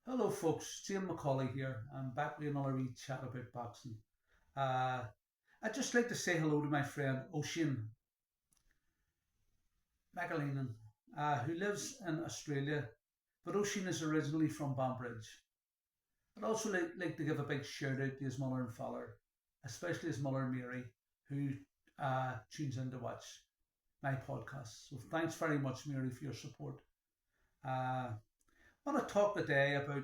Hello, folks. It's Eamon McAuley here. I'm back with another wee chat about boxing. Uh, I'd just like to say hello to my friend Oisin McAuley, who lives in Australia, but Oisin is originally from Banbridge. I'd also like to give a big shout out to his mother and father, especially his mother Mary, who tunes in to watch my podcast. So thanks very much, Mary, for your support. I want to talk today about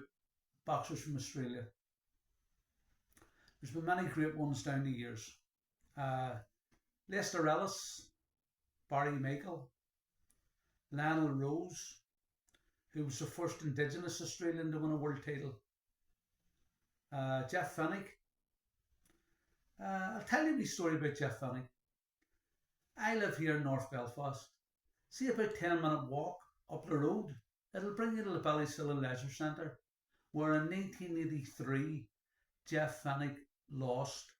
boxers from Australia. There's been many great ones down the years. Uh, Lester Ellis, Barry Michael, Lionel Rose, who was the first Indigenous Australian to win a world title, Jeff Fennick. I'll tell you a story about Jeff Fennick. I live here in North Belfast. See, about 10-minute walk up the road, it'll bring you to the Ballysillan Leisure Centre, where in 1983 Jeff Fennick lost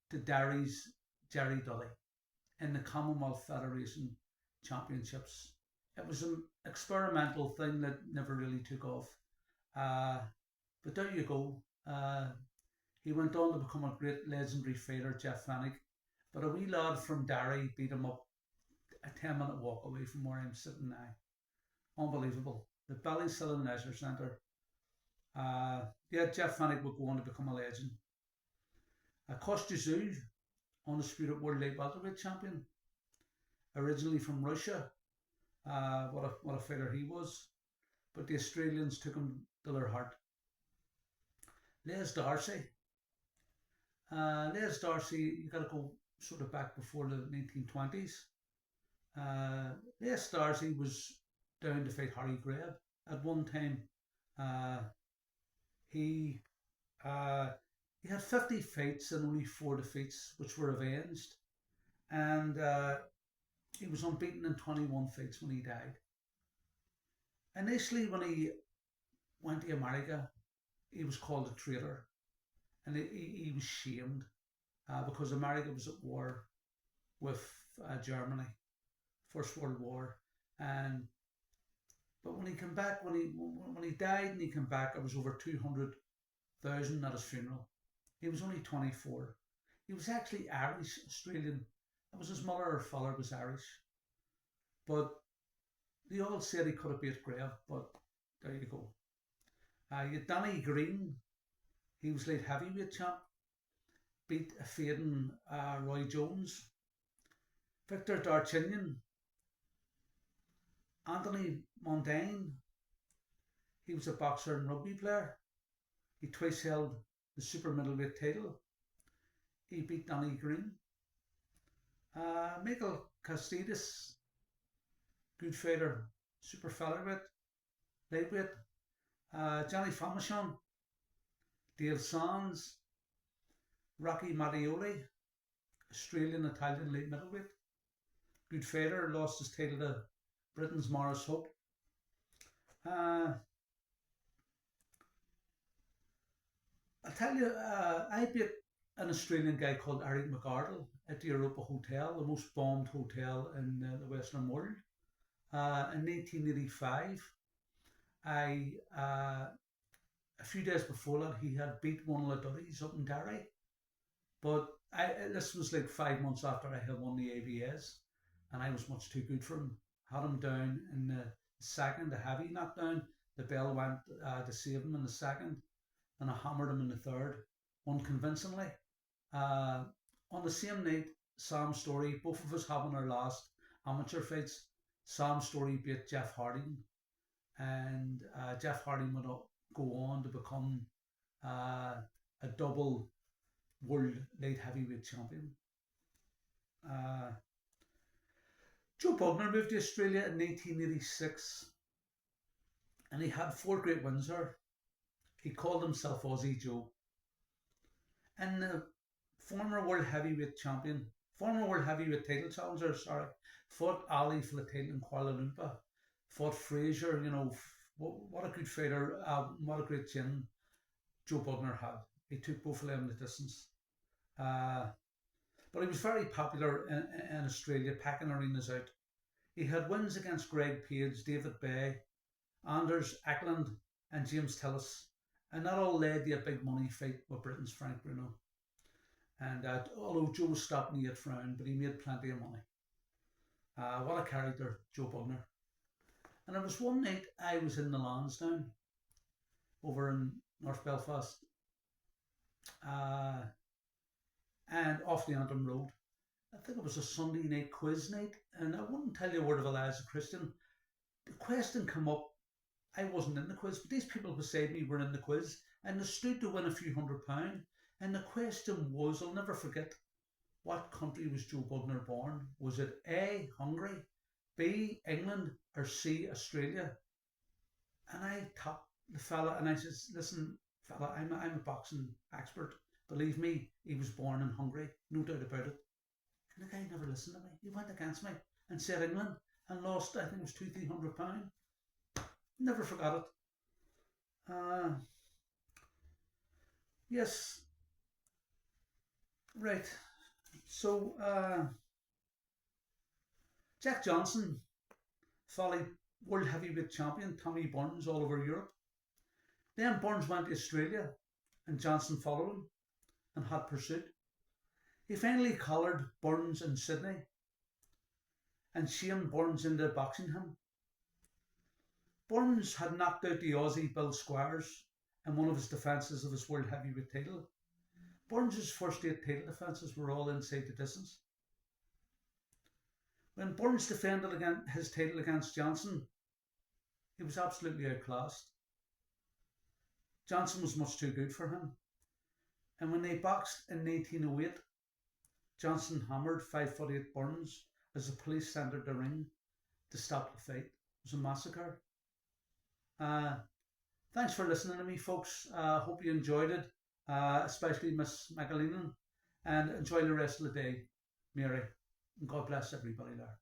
to Derry's Jerry Dudley in the Commonwealth Federation Championships. It was an experimental thing that never really took off. Uh, but there you go. He went on to become a great legendary fighter, Jeff Fennick. But a wee lad from Derry beat him up a 10-minute walk away from where I'm sitting now. Unbelievable. The Ballysillan Leisure Centre. Yeah, Jeff Fennick would go on to become a legend. Kostya, undisputed world light welterweight champion, originally from Russia. What a fighter he was. But the Australians took him to their heart. Les Darcy. Les Darcy, you got to go sort of back before the 1920s. Les Darcy was down to fight Harry Greb at one time. He he had 50 fights and only 4 defeats, which were avenged. And he was unbeaten in 21 fights when he died. Initially, when he went to America, he was called a traitor. And he was shamed because America was at war with Germany, First World War. But when he came back, when he died and he came back, it was over 200,000 at his funeral. He was only 24. He was actually Irish, Australian. It was his mother or father was Irish. But they all said he could have beat Grave, but there you go. You had Danny Green. He was light heavyweight champ. Beat a fading Roy Jones. Victor Darchinyan. Anthony Mondain. He was a boxer and rugby player. He twice held the super middleweight title. He beat Danny Green. Michael Castidis, good fighter, super featherweight, lightweight. Johnny Famashon, Dave Sands, Rocky Mattioli, Australian Italian light middleweight. Good fighter, lost his title to Britain's Morris Hope. I'll tell you, I beat an Australian guy called Eamon McAuley at the Europa Hotel, the most bombed hotel in the Western world. In 1985, a few days before that, he had beat one of the Dudleys up in Derry. But this was like 5 months after I had won the ABS, and I was much too good for him. Had him down in the second, a heavy knockdown. The bell went to save him in the second, and I hammered him in the third, won convincingly. On the same night, Sam Story, both of us having our last amateur fights, Sam Story beat Jeff Harding, and Jeff Harding would go on to become a double world light heavyweight champion. Joe Bugner moved to Australia in 1986, and he had 4 great wins there. He called himself Aussie Joe. And the former world heavyweight title challenger, fought Ali for the title in Kuala Lumpur, fought Fraser. What a good fighter, what a great chin Joe Bugner had. He took both of them the distance. But he was very popular in Australia, packing arenas out. He had wins against Greg Page, David Bay, Anders Eklund, and James Tillis. And that all led to a big money fight with Britain's Frank Bruno. And although Joe stopped me at Frown, but he made plenty of money. What a character, Joe Bugner. And it was one night I was in the Lansdowne over in North Belfast and off the Antrim Road. I think it was a Sunday night quiz night, and I wouldn't tell you a word of a lie as a Christian. The question came up. I wasn't in the quiz, but these people beside me were in the quiz, and they stood to win a few £100. And the question was, I'll never forget, what country was Joe Bugner born? Was it A, Hungary, B, England, or C, Australia? And I tapped the fella and I said, listen, fella, I'm a boxing expert. Believe me, he was born in Hungary, no doubt about it. And the guy never listened to me. He went against me and said England and lost, I think it was £200-300. Never forgot it. Yes. Right. So, Jack Johnson followed world heavyweight champion Tommy Burns all over Europe. Then Burns went to Australia and Johnson followed him and hot pursuit. He finally collared Burns in Sydney and shamed Burns into boxing him. Burns had knocked out the Aussie Bill Squires in one of his defences of his world heavyweight title. Burns' first 8 title defences were all inside the distance. When Burns defended his title against Johnson, he was absolutely outclassed. Johnson was much too good for him. And when they boxed in 1908, Johnson hammered 5'8" Burns as the police entered the ring to stop the fight. It was a massacre. Thanks for listening to me, folks. Hope you enjoyed it, especially Miss McAuley, and enjoy the rest of the day, Mary. And God bless everybody there.